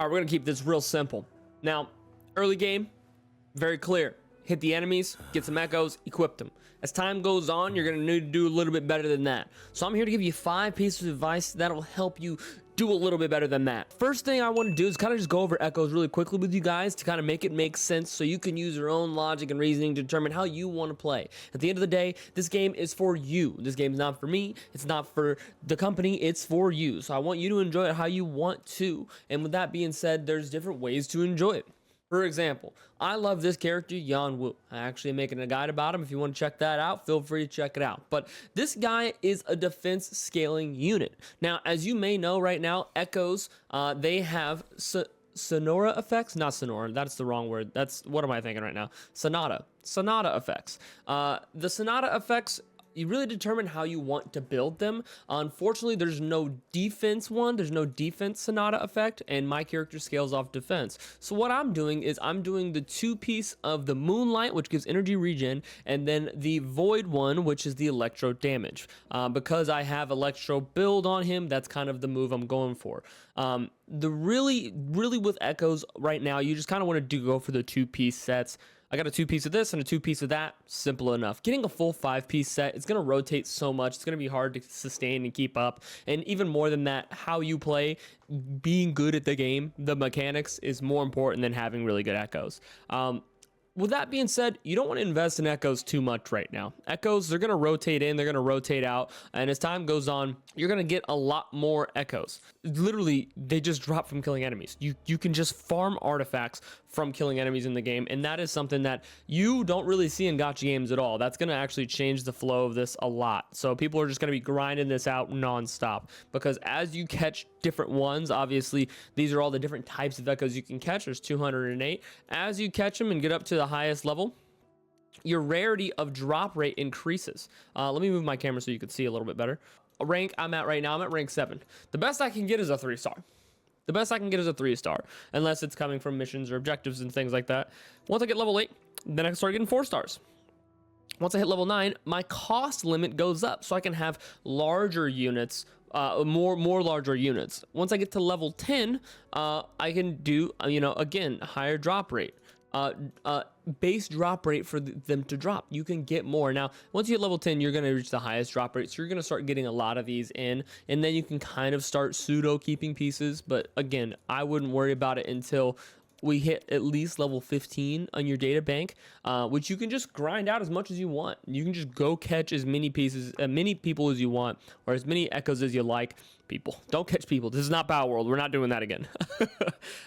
All right, we're gonna keep this real simple. Now, early game, very clear. Hit the enemies, get some echoes, equip them. As time goes on, you're gonna need to do a little bit better than that. So I'm here to give you 5 pieces of advice that'll help you do a little bit better than that. First thing I want to do is kind of just go over echoes really quickly with you guys to kind of make it make sense so you can use your own logic and reasoning to determine how you want to play. At the end of the day, this game is for you. This game is not for me. It's not for the company. It's for you. So I want you to enjoy it how you want to. And with that being said, there's different ways to enjoy it. For example, I love this character, Yan Wu. I actually am making a guide about him. If you want to check that out, feel free to check it out. But this guy is a defense scaling unit. Now, as you may know right now, echoes, they have sonora effects. Not sonora, that's the wrong word. What am I thinking right now? Sonata effects. The sonata effects, you really determine how you want to build them. Unfortunately, there's no defense one. There's no defense sonata effect, and my character scales off defense. So what I'm doing is I'm doing the 2-piece of the Moonlight, which gives energy regen, and then the Void one, which is the electro damage. Because I have electro build on him, that's kind of the move I'm going for. The really with echoes right now, you just kind of want to go for the 2-piece sets. I got a 2-piece of this and a 2-piece of that. Simple enough. Getting a full 5-piece set, it's going to rotate so much. It's going to be hard to sustain and keep up. And even more than that, how you play, being good at the game, the mechanics is more important than having really good echoes. With that being said, you don't want to invest in echoes too much right now. Echoes, they're going to rotate in, they're going to rotate out, and as time goes on, you're going to get a lot more echoes. Literally, they just drop from killing enemies. You can just farm artifacts from killing enemies in the game, and that is something that you don't really see in gacha games at all. That's going to actually change the flow of this a lot. So people are just going to be grinding this out nonstop, because as you catch different ones, obviously, these are all the different types of echoes you can catch. There's 208. As you catch them and get up to the highest level, your rarity of drop rate increases. Let me move my camera so you can see a little bit better. A rank I'm at right now, I'm at rank 7. The best I can get is a 3-star. The best I can get is a 3-star, unless it's coming from missions or objectives and things like that. Once I get level 8, then I can start getting 4 stars. Once I hit level 9, my cost limit goes up, so I can have larger units, more larger units. Once I get to level 10, I can do, again, higher drop rate. Base drop rate for them to drop. You can get more. Now, once you hit level 10, you're going to reach the highest drop rate. So you're going to start getting a lot of these in, and then you can kind of start pseudo keeping pieces. But again, I wouldn't worry about it until we hit at least level 15 on your data bank, which you can just grind out as much as you want. You can just go catch as many pieces, many people as you want, or as many echoes as you like. People, don't catch people. This is not Power World. We're not doing that again.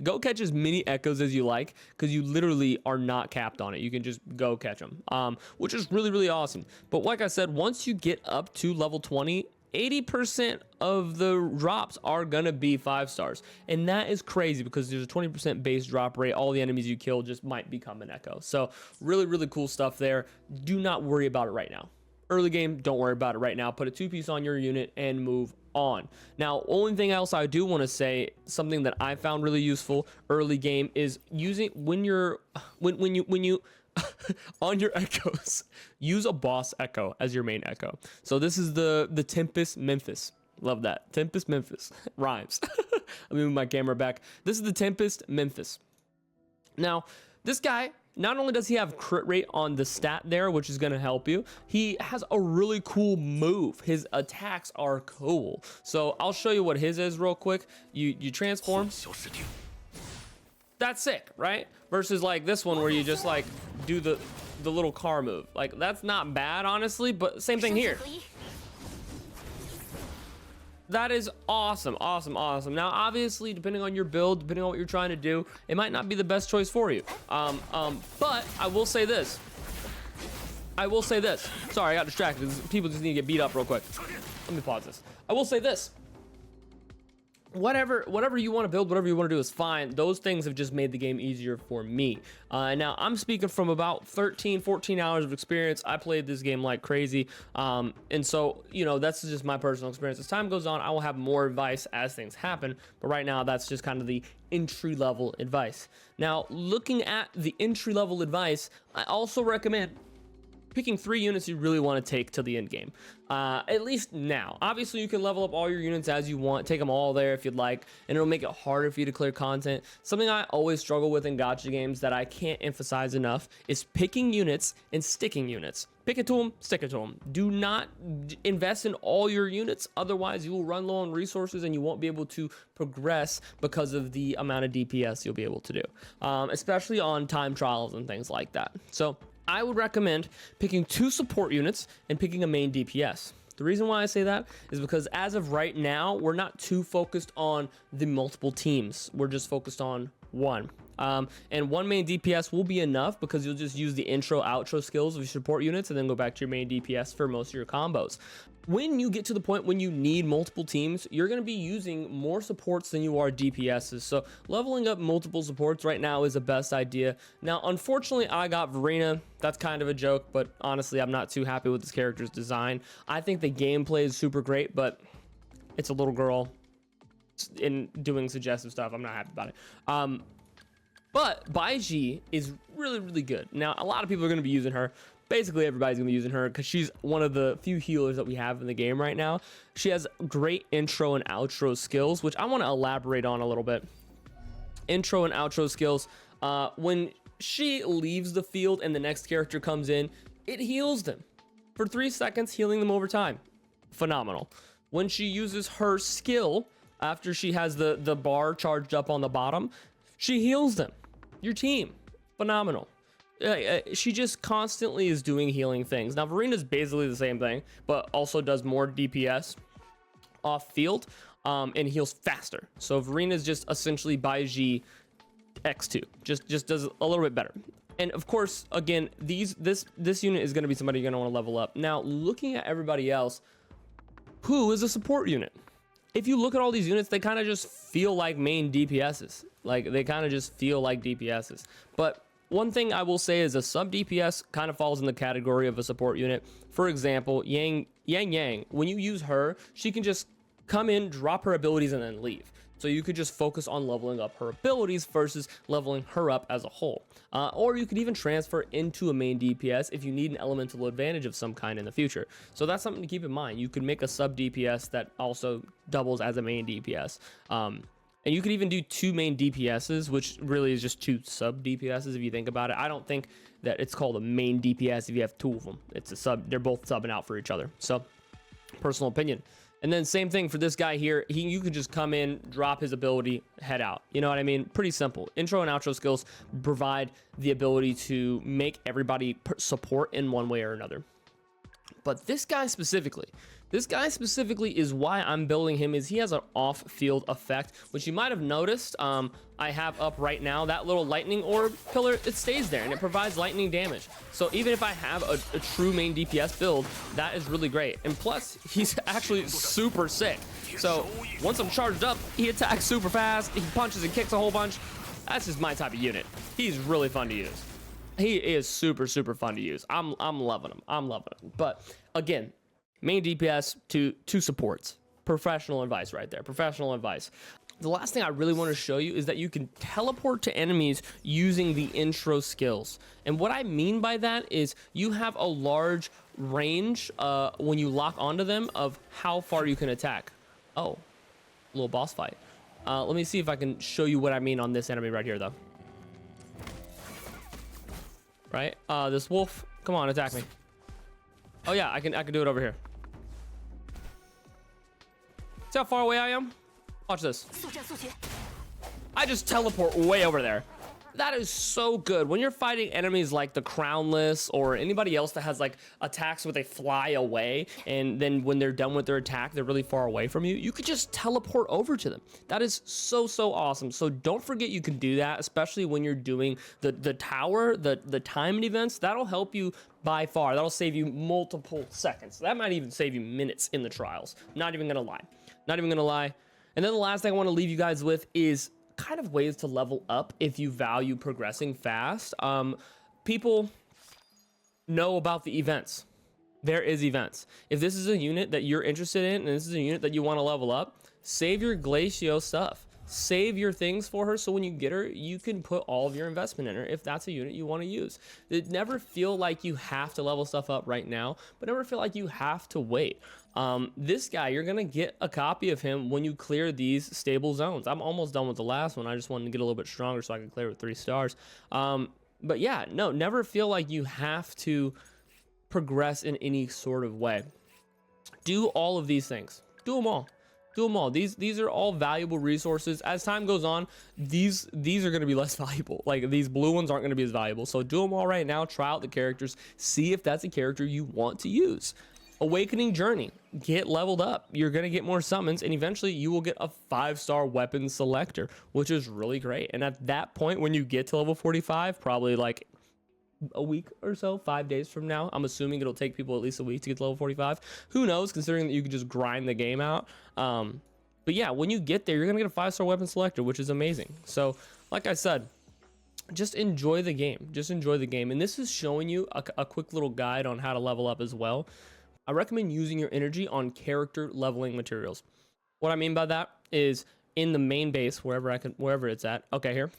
Go catch as many echoes as you like, because you literally are not capped on it. You can just go catch them, which is really, really awesome. But like I said, once you get up to level 20, 80% of the drops are gonna be 5 stars, and that is crazy because there's a 20% base drop rate. All the enemies you kill just might become an echo. So really, really cool stuff there. Do not worry about it right now. Early game, don't worry about it right now. Put a 2-piece on your unit and move on. Now, only thing else I do want to say, something that I found really useful early game, is using when you on your echoes, use a boss echo as your main echo. So this is the Tempest Memphis. Love that. Tempest Memphis. Rhymes. Let me move my camera back. This is the Tempest Memphis. Now, this guy, not only does he have crit rate on the stat there, which is going to help you, he has a really cool move. His attacks are cool. So I'll show you what his is real quick. You transform. That's sick, right? Versus like this one where you just like do the little car move. Like, that's not bad, honestly, but same thing here. That is awesome, awesome, awesome. Now, obviously, depending on your build, depending on what you're trying to do, it might not be the best choice for you. But I will say this. Sorry, I got distracted. People just need to get beat up real quick. Let me pause this. I will say this. Whatever you want to build, whatever you want to do is fine. Those things have just made the game easier for me. Now I'm speaking from about 13-14 hours of experience. I played this game like crazy, and so that's just my personal experience. As time goes on, I will have more advice as things happen, but right now that's just kind of the entry level advice. Now, looking at the entry level advice, I also recommend picking 3 units you really want to take to the end game, at least now. Obviously you can level up all your units as you want, take them all there if you'd like, and it'll make it harder for you to clear content. Something I always struggle with in gacha games that I can't emphasize enough is picking units and sticking units. Pick it to them, stick it to them. Do not invest in all your units, otherwise you will run low on resources and you won't be able to progress because of the amount of DPS you'll be able to do, especially on time trials and things like that. So I would recommend picking 2 support units and picking a main DPS. The reason why I say that is because as of right now, we're not too focused on the multiple teams. We're just focused on one. And 1 main DPS will be enough because you'll just use the intro outro skills of your support units and then go back to your main DPS for most of your combos. When you get to the point when you need multiple teams, you're going to be using more supports than you are DPSs. So leveling up multiple supports right now is the best idea. Now, unfortunately, I got Verena. That's kind of a joke, but honestly, I'm not too happy with this character's design. I think the gameplay is super great, but it's a little girl in doing suggestive stuff. I'm not happy about it. But Baiji is really, really good. Now, a lot of people are going to be using her. Basically, everybody's going to be using her because she's one of the few healers that we have in the game right now. She has great intro and outro skills, which I want to elaborate on a little bit. Intro and outro skills. When she leaves the field and the next character comes in, it heals them for 3 seconds, healing them over time. Phenomenal. When she uses her skill, after she has the bar charged up on the bottom, she heals them. Your team. Phenomenal. She just constantly is doing healing things. Now, Verena's basically the same thing, but also does more DPS off field and heals faster. So Verena's just essentially Baiji X2. Just does a little bit better. And of course, again, this unit is going to be somebody you're going to want to level up. Now, looking at everybody else, who is a support unit? If you look at all these units, they kind of just feel like main DPSs. Like, they kind of just feel like DPSs. But one thing I will say is a sub DPS kind of falls in the category of a support unit. For example, Yang, when you use her, she can just come in, drop her abilities, and then leave. So you could just focus on leveling up her abilities versus leveling her up as a whole. Or you could even transfer into a main DPS if you need an elemental advantage of some kind in the future. So that's something to keep in mind. You could make a sub DPS that also doubles as a main DPS. And you could even do 2 main DPSs, which really is just 2 sub DPSs if you think about it. I don't think that it's called a main DPS if you have 2 of them. It's a sub. They're both subbing out for each other. So, personal opinion. And then same thing for this guy here. You could just come in, drop his ability, head out. You know what I mean? Pretty simple. Intro and outro skills provide the ability to make everybody support in one way or another. But this guy specifically is why I'm building him, is he has an off-field effect, which you might have noticed. I have up right now, that little lightning orb pillar, it stays there and it provides lightning damage. So even if I have a true main DPS build, that is really great. And plus, he's actually super sick. So once I'm charged up, he attacks super fast, he punches and kicks a whole bunch. That's just my type of unit. He's really fun to use. He is super, super fun to use. I'm loving him. I'm loving him. But again, main DPS to 2 supports. Professional advice right there. Professional advice. The last thing I really want to show you is that you can teleport to enemies using the intro skills. And what I mean by that is you have a large range when you lock onto them of how far you can attack. Oh, little boss fight. Let me see if I can show you what I mean on this enemy right here, though. Right? This wolf. Come on, attack me. Oh yeah, I can do it over here. See how far away I am? Watch this. I just teleport way over there. That is so good. When you're fighting enemies like the Crownless or anybody else that has like attacks where they fly away, and then when they're done with their attack, they're really far away from you, you could just teleport over to them. That is so awesome. So don't forget you can do that, especially when you're doing the tower, the timing events. That'll help you by far. That'll save you multiple seconds. That might even save you minutes in the trials. Not even gonna lie. Not even gonna lie. And then the last thing I want to leave you guys with is kind of ways to level up if you value progressing fast. People know about the events. There is events. If this is a unit that you're interested in and this is a unit that you want to level up, save your Glacio stuff. save your things for her, so when you get her, you can put all of your investment in her if that's a unit you want to use. Never feel like you have to level stuff up right now, but never feel like you have to wait. This guy, you're gonna get a copy of him when you clear these stable zones. I'm almost done with the last one. I just wanted to get a little bit stronger so I can clear with 3 stars. But yeah, no, never feel like you have to progress in any sort of way. Do all of these things. Do them all. Do them all. These are all valuable resources. As time goes on, these are going to be less valuable. Like, these blue ones aren't going to be as valuable. So do them all right now. Try out the characters. See if that's a character you want to use. Awakening Journey. Get leveled up. You're going to get more summons, and eventually you will get a 5-star weapon selector, which is really great. And at that point, when you get to level 45, probably like a week or so, 5 days from now, I'm assuming it'll take people at least a week to get to level 45. Who knows, considering that you can just grind the game out. But yeah, when you get there, you're gonna get a 5-star weapon selector, which is amazing. So like I said, just enjoy the game. Just enjoy the game. And this is showing you a quick little guide on how to level up as well. I recommend using your energy on character leveling materials. What I mean by that is in the main base, wherever it's at. Okay, here.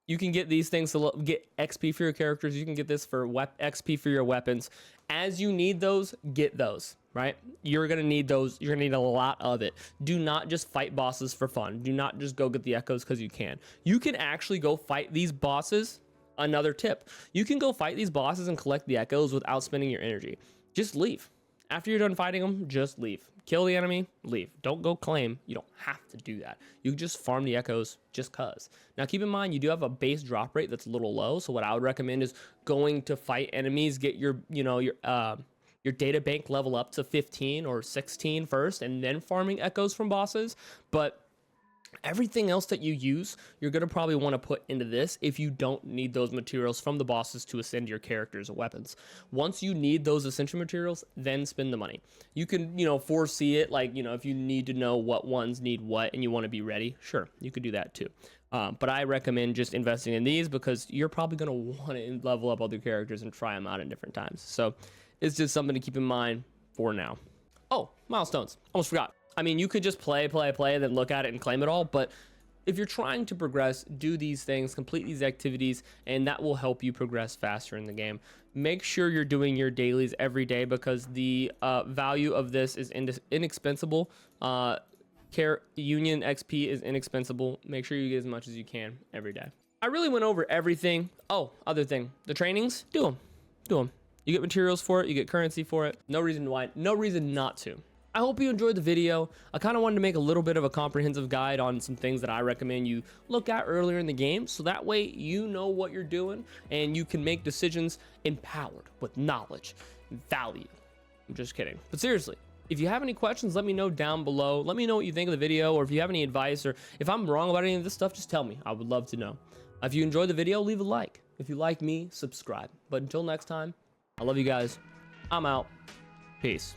You can get these things to get XP for your characters. You can get this for XP for your weapons. As you need those, get those, right? You're going to need those. You're going to need a lot of it. Do not just fight bosses for fun. Do not just go get the echoes because you can. You can actually go fight these bosses. Another tip. You can go fight these bosses and collect the echoes without spending your energy. Just leave. After you're done fighting them, just leave. Kill the enemy, leave. Don't go claim. You don't have to do that. You can just farm the echoes just cuz. Now keep in mind, you do have a base drop rate that's a little low. So what I would recommend is going to fight enemies, get your data bank level up to 15 or 16 first, and then farming echoes from bosses. But everything else that you use, you're going to probably want to put into this if you don't need those materials from the bosses to ascend your characters or weapons. Once you need those essential materials, then spend the money. You can, foresee it, like, if you need to know what ones need what and you want to be ready, sure, you could do that too. But I recommend just investing in these because you're probably going to want to level up other characters and try them out at different times. So it's just something to keep in mind for now. Oh, milestones. Almost forgot. I mean, you could just play, and then look at it and claim it all. But if you're trying to progress, do these things, complete these activities, and that will help you progress faster in the game. Make sure you're doing your dailies every day because the value of this is inexpensive. Union XP is inexpensive. Make sure you get as much as you can every day. I really went over everything. Oh, other thing. The trainings, do them. Do them. You get materials for it. You get currency for it. No reason not to. I hope you enjoyed the video. I kind of wanted to make a little bit of a comprehensive guide on some things that I recommend you look at earlier in the game, so that way you know what you're doing and you can make decisions empowered with knowledge and value. I'm just kidding. But seriously, if you have any questions, let me know down below. Let me know what you think of the video, or if you have any advice, or if I'm wrong about any of this stuff, just tell me. I would love to know. If you enjoyed the video, leave a like. If you like me, subscribe. But until next time, I love you guys. I'm out. Peace.